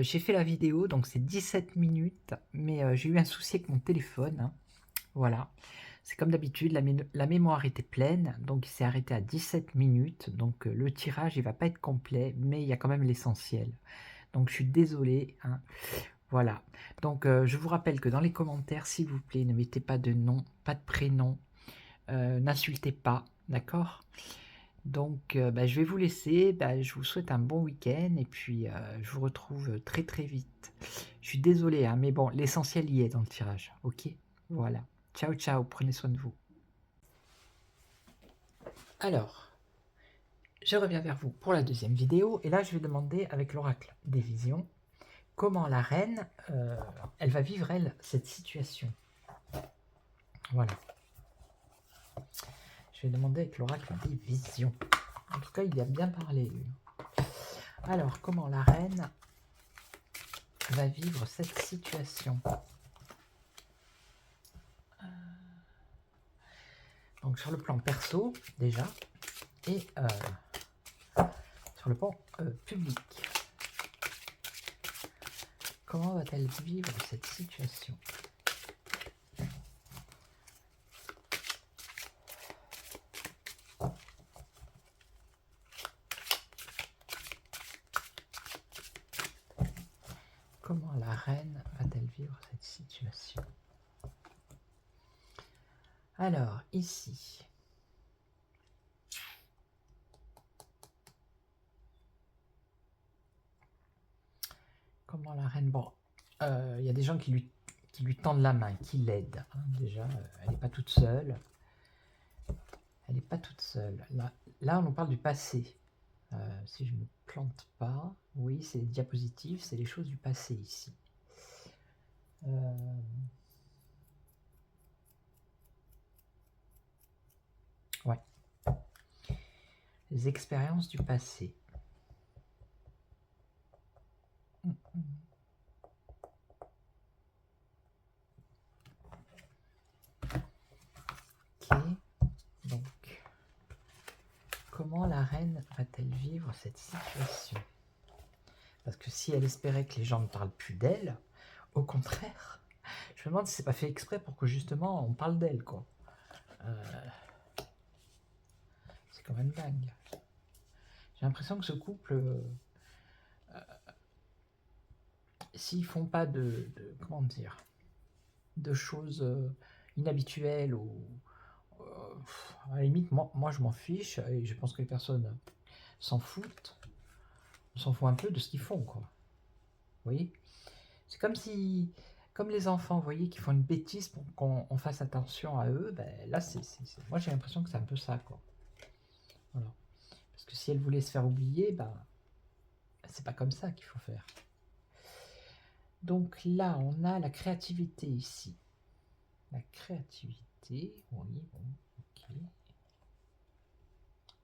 J'ai fait la vidéo, donc c'est 17 minutes, mais j'ai eu un souci avec mon téléphone, hein. Voilà. C'est comme d'habitude, la mémoire était pleine, donc il s'est arrêté à 17 minutes. Donc le tirage, il va pas être complet, mais il y a quand même l'essentiel. Donc je suis désolé, hein. Voilà. Donc je vous rappelle que dans les commentaires, s'il vous plaît, ne mettez pas de nom, pas de prénom, n'insultez pas, d'accord? Donc je vais vous laisser, je vous souhaite un bon week-end et puis je vous retrouve très très vite. Je suis désolé, hein, mais bon, l'essentiel y est dans le tirage, ok? Voilà. Ciao ciao, prenez soin de vous. Alors, je reviens vers vous pour la deuxième vidéo et là je vais demander avec l'oracle des visions comment la reine, elle va vivre elle cette situation. Voilà. Je vais demander avec l'oracle des visions. En tout cas, il a bien parlé, lui. Alors, comment la reine va vivre cette situation? Donc, sur le plan perso, déjà, et sur le plan public. Comment va-t-elle vivre cette situation? Comment la reine va-t-elle vivre cette situation? Alors, ici, comment la reine... Bon, y a des gens qui lui tendent la main, qui l'aident. Hein, déjà, elle n'est pas toute seule. Elle n'est pas toute seule. Là, on nous parle du passé. Si je ne me plante pas, oui, c'est les diapositives, c'est les choses du passé ici. Ouais. Les expériences du passé. Ok. Donc, comment la reine va-t-elle vivre cette situation? Parce que si elle espérait que les gens ne parlent plus d'elle, au contraire, je me demande si c'est pas fait exprès pour que justement on parle d'elle, quoi. C'est quand même dingue. J'ai l'impression que ce couple, s'ils font pas comment dire, de choses inhabituelles ou à la limite, moi je m'en fiche et je pense que les personnes s'en foutent. On s'en fout un peu de ce qu'ils font, quoi. Vous voyez? C'est comme si, comme les enfants, vous voyez, qui font une bêtise pour qu'on fasse attention à eux, là, moi j'ai l'impression que c'est un peu ça, quoi. Voilà. Parce que si elle voulait se faire oublier, c'est pas comme ça qu'il faut faire. Donc là, on a la créativité ici. La créativité, oui, bon, ok.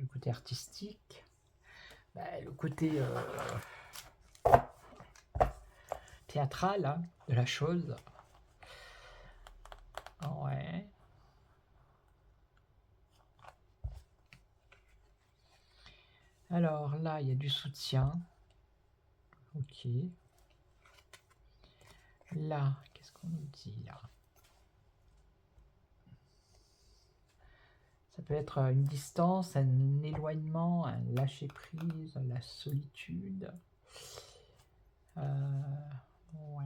Le côté artistique, le côté théâtral, hein, de la chose. Ouais. Alors là, il y a du soutien. Ok. Là, qu'est-ce qu'on nous dit là? Ça peut être une distance, un éloignement, un lâcher-prise, la solitude. Oui.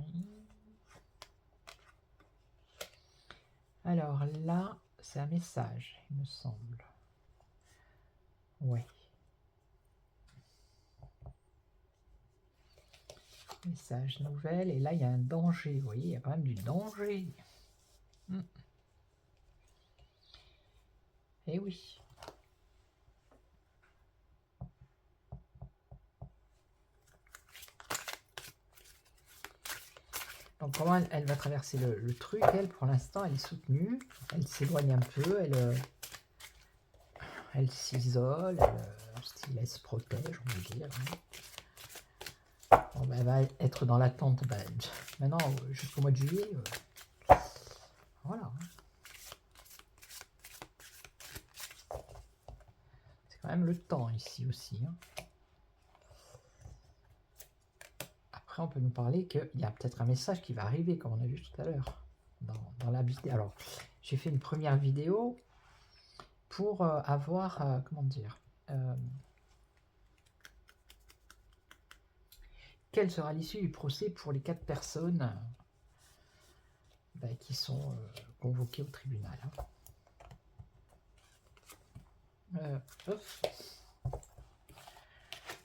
Alors là, c'est un message, il me semble. Oui. Message, nouvelle, et là, il y a un danger. Vous voyez, il y a quand même du danger. Eh oui. Donc comment elle va traverser le truc? Elle, pour l'instant, elle est soutenue. Elle s'éloigne un peu. Elle s'isole. Elle se protège, on va dire. Bon, elle va être dans l'attente. Maintenant, jusqu'au mois de juillet. Voilà. C'est quand même le temps ici aussi. Hein. après, on peut nous parler qu'il y a peut-être un message qui va arriver, comme on a vu tout à l'heure, dans la vidéo. Alors, j'ai fait une première vidéo pour avoir, comment dire, quelle sera l'issue du procès pour les 4 personnes qui sont convoquées au tribunal.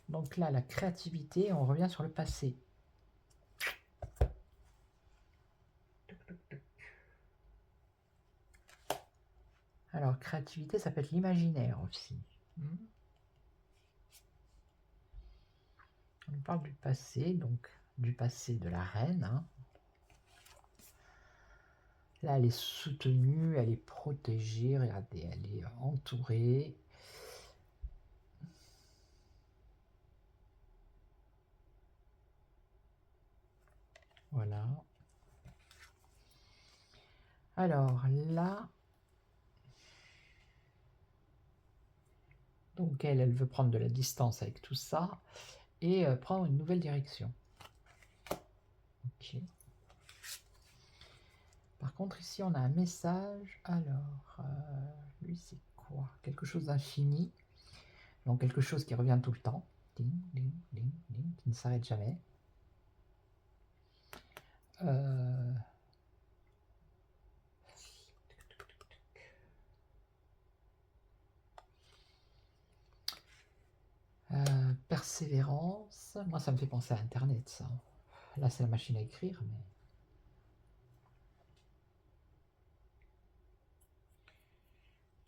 Donc là, la créativité, on revient sur le passé. Alors, créativité, ça peut être l'imaginaire aussi. On parle du passé, donc du passé de la reine. Hein. Là, elle est soutenue, elle est protégée, regardez, elle est entourée. Voilà. Alors là, donc elle veut prendre de la distance avec tout ça et prendre une nouvelle direction. Ok. Par contre, ici, on a un message. Alors, lui, c'est quoi? Quelque chose d'infini. Donc, quelque chose qui revient tout le temps. Ding, ding, ding, ding, qui ne s'arrête jamais. Persévérance. Moi, ça me fait penser à Internet, ça. Là, c'est la machine à écrire, mais...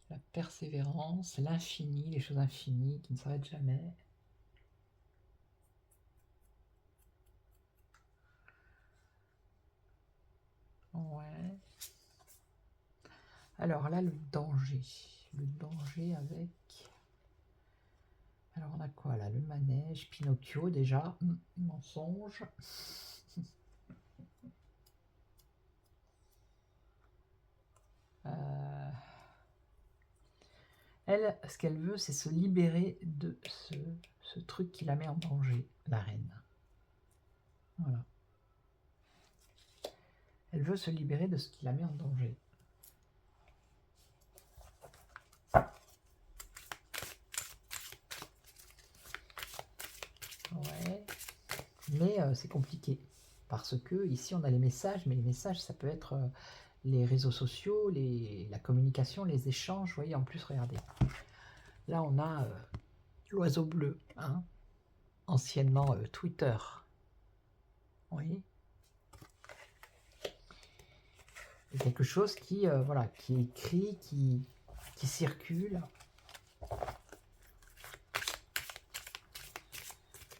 La persévérance, l'infini, les choses infinies qui ne s'arrêtent jamais. Ouais. Alors là, le danger. Le danger avec... Alors on a quoi là? Le manège, Pinocchio déjà. Mensonge. Elle, ce qu'elle veut, c'est se libérer de ce truc qui la met en danger, la reine. Voilà. Elle veut se libérer de ce qui la met en danger. Ouais. Mais c'est compliqué. Parce que ici, on a les messages, mais les messages, ça peut être les réseaux sociaux, la communication, les échanges. Vous voyez, en plus, regardez. Là, on a l'oiseau bleu, hein, anciennement Twitter. Oui. Et quelque chose qui, voilà, qui est écrit, qui circule.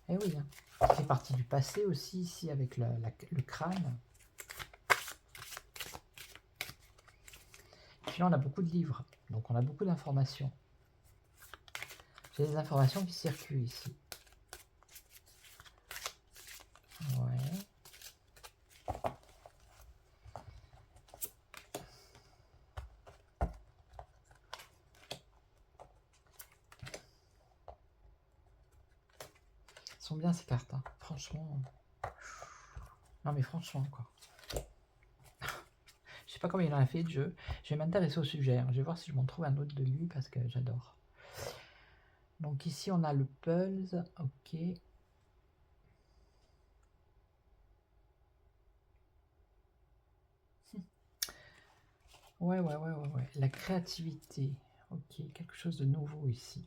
Eh oui, hein. Ça fait partie du passé aussi, ici, avec le crâne. Puis là, on a beaucoup de livres, donc on a beaucoup d'informations. J'ai des informations qui circulent ici. Ouais. Elles sont bien ces cartes, hein. Franchement. Non mais franchement, quoi. Je sais pas combien il en a fait de jeu. Je vais m'intéresser au sujet. Hein. Je vais voir si je m'en trouve un autre de lui parce que j'adore. Donc ici on a le Pulse. Ok. Ouais. La créativité. Ok, quelque chose de nouveau ici.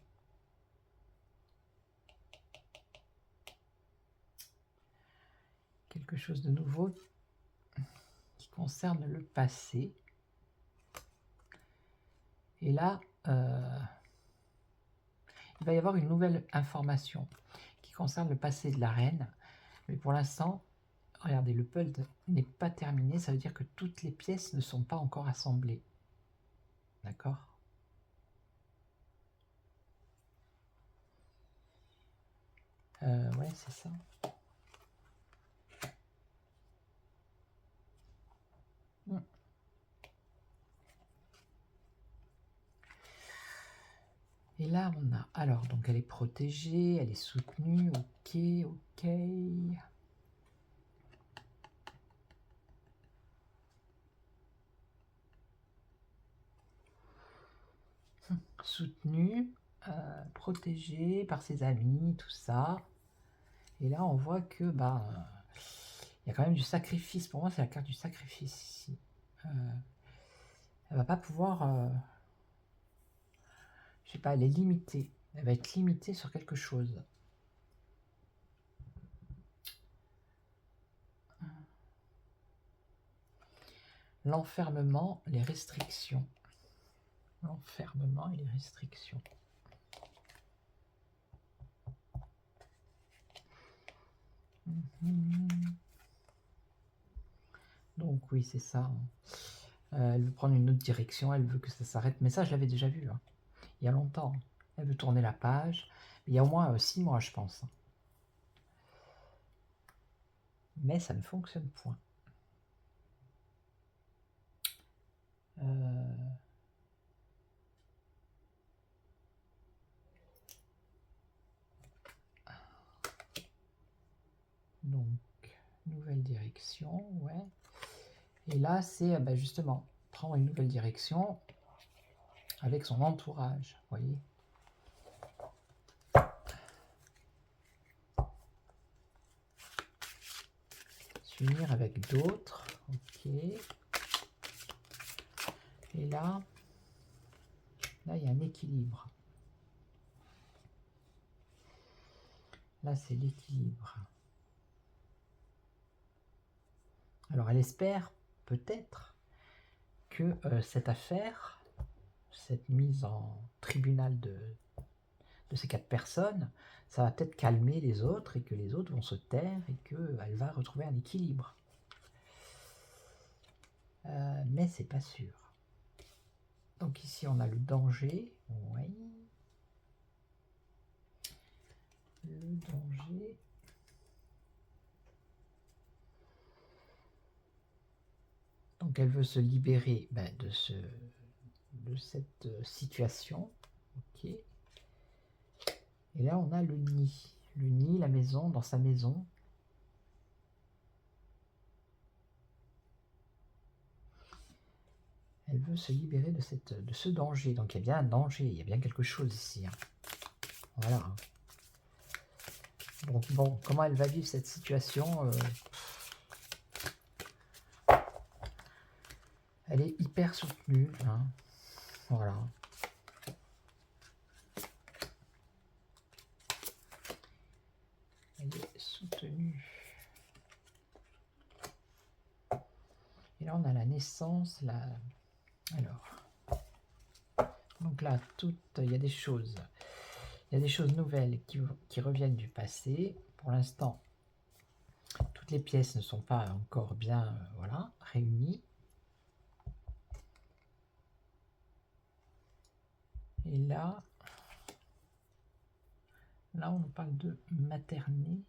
Quelque chose de nouveau qui concerne le passé. Et là, il va y avoir une nouvelle information qui concerne le passé de la reine. Mais pour l'instant, regardez, le puzzle n'est pas terminé. Ça veut dire que toutes les pièces ne sont pas encore assemblées. D'accord? Ouais, c'est ça. Et là, on a... Alors, donc elle est protégée, elle est soutenue. Ok. soutenu, protégé par ses amis, tout ça. Et là, on voit que bah, il y a quand même du sacrifice. Pour moi, c'est la carte du sacrifice ici. Elle va pas pouvoir, je sais pas, elle est limitée. Elle va être limitée sur quelque chose. L'enfermement, les restrictions. L'enfermement et les restrictions. Donc oui, c'est ça. Elle veut prendre une autre direction, elle veut que ça s'arrête. Mais ça, je l'avais déjà vu, hein, il y a longtemps. Elle veut tourner la page. Il y a au moins 6 mois, je pense. Mais ça ne fonctionne point. Donc, nouvelle direction, ouais. Et là, c'est bah, justement prendre une nouvelle direction avec son entourage, vous voyez. S'unir avec d'autres, ok. Et là, il y a un équilibre. Là, c'est l'équilibre. Alors, elle espère peut-être que cette affaire, cette mise en tribunal de ces 4 personnes, ça va peut-être calmer les autres et que les autres vont se taire et qu'elle va retrouver un équilibre. Mais c'est pas sûr. Donc ici, on a le danger. Oui. Le danger. Donc elle veut se libérer de cette situation. Ok. Et là, on a le nid. Le nid, la maison, dans sa maison. Elle veut se libérer de ce danger. Donc il y a bien un danger, il y a bien quelque chose ici. Hein. Voilà. Donc bon, comment elle va vivre cette situation elle est hyper soutenue. Hein. Voilà. Elle est soutenue. Et là, on a la naissance. Alors. Donc là, il y a des choses. Il y a des choses nouvelles qui reviennent du passé. Pour l'instant, toutes les pièces ne sont pas encore bien voilà, réunies. Et là, on nous parle de materner.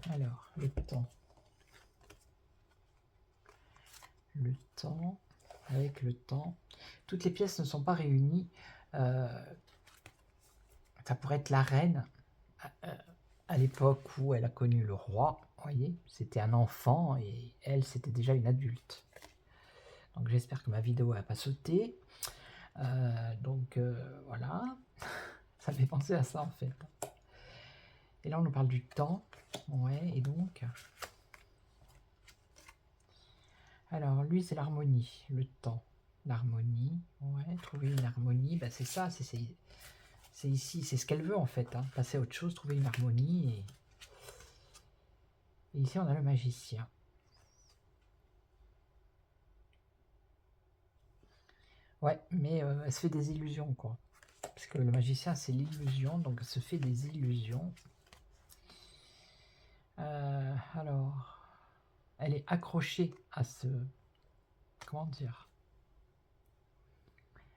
Alors, le temps. Le temps, avec le temps. Toutes les pièces ne sont pas réunies. Ça pourrait être la reine à l'époque où elle a connu le roi. Vous voyez, c'était un enfant et elle, c'était déjà une adulte. Donc j'espère que ma vidéo n'a pas sauté. Donc voilà, ça me fait penser à ça en fait. Et là on nous parle du temps, ouais, et donc... Alors lui c'est l'harmonie, le temps, l'harmonie, ouais, trouver une harmonie, bah, c'est ça, c'est ici, c'est ce qu'elle veut en fait, hein, passer à autre chose, trouver une harmonie. Et ici on a le magicien. Ouais, mais elle se fait des illusions quoi. Parce que le magicien c'est l'illusion, donc elle se fait des illusions. Alors, elle est accrochée à ce... Comment dire?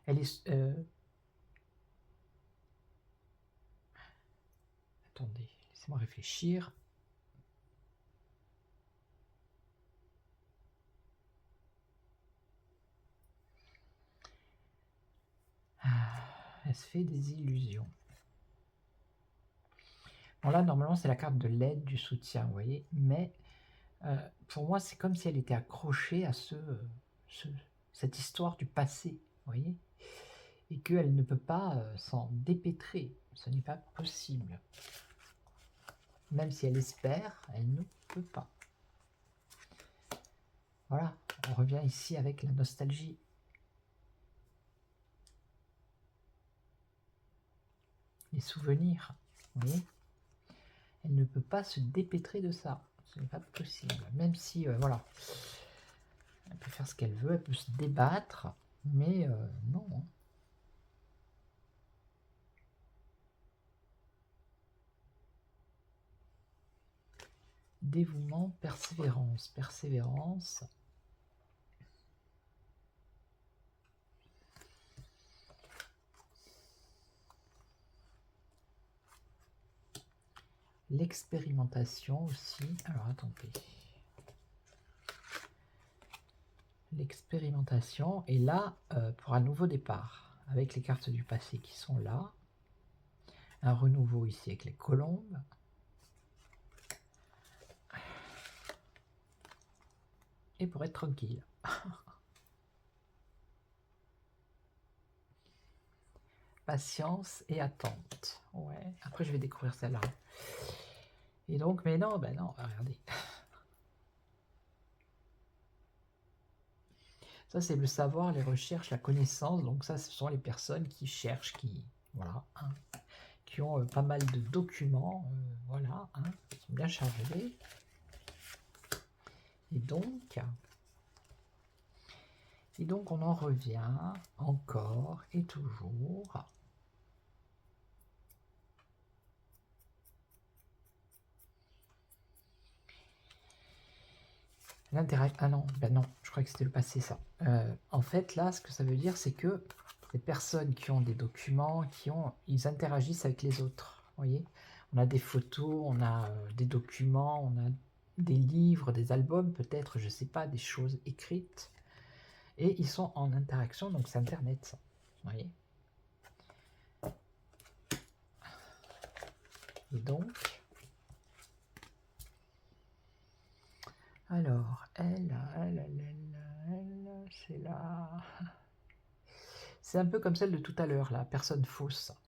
Elle est... Attendez, laissez-moi réfléchir. Elle se fait des illusions. Bon là, normalement, c'est la carte de l'aide, du soutien, vous voyez. Mais pour moi, c'est comme si elle était accrochée à cette histoire du passé, vous voyez. Et qu'elle ne peut pas s'en dépêtrer. Ce n'est pas possible. Même si elle espère, elle ne peut pas. Voilà, on revient ici avec la nostalgie. Les souvenirs, vous voyez. Elle ne peut pas se dépêtrer de ça. Ce n'est pas possible. Même si, voilà, elle peut faire ce qu'elle veut, elle peut se débattre, mais non. Hein. Dévouement, persévérance. Persévérance. L'expérimentation aussi. Alors attendez. L'expérimentation. Et là, pour un nouveau départ, avec les cartes du passé qui sont là. Un renouveau ici avec les colombes. Et pour être tranquille. Patience et attente. Ouais. Après, je vais découvrir celle-là. Et donc, mais non, ben non, regardez. Ça, c'est le savoir, les recherches, la connaissance. Donc ça, ce sont les personnes qui cherchent, qui, voilà, hein, qui ont pas mal de documents, voilà, hein, qui sont bien chargés. Et donc, on en revient encore et toujours. L'intérêt. Ah non, ben non, je crois que c'était le passé ça. En fait, là, ce que ça veut dire, c'est que les personnes qui ont des documents, ils interagissent avec les autres. Vous voyez, on a des photos, on a des documents, on a des livres, des albums, peut-être, je sais pas, des choses écrites. Et ils sont en interaction, donc c'est Internet, ça. Vous voyez. Et donc, alors, elle, c'est là. C'est un peu comme celle de tout à l'heure, la personne fausse.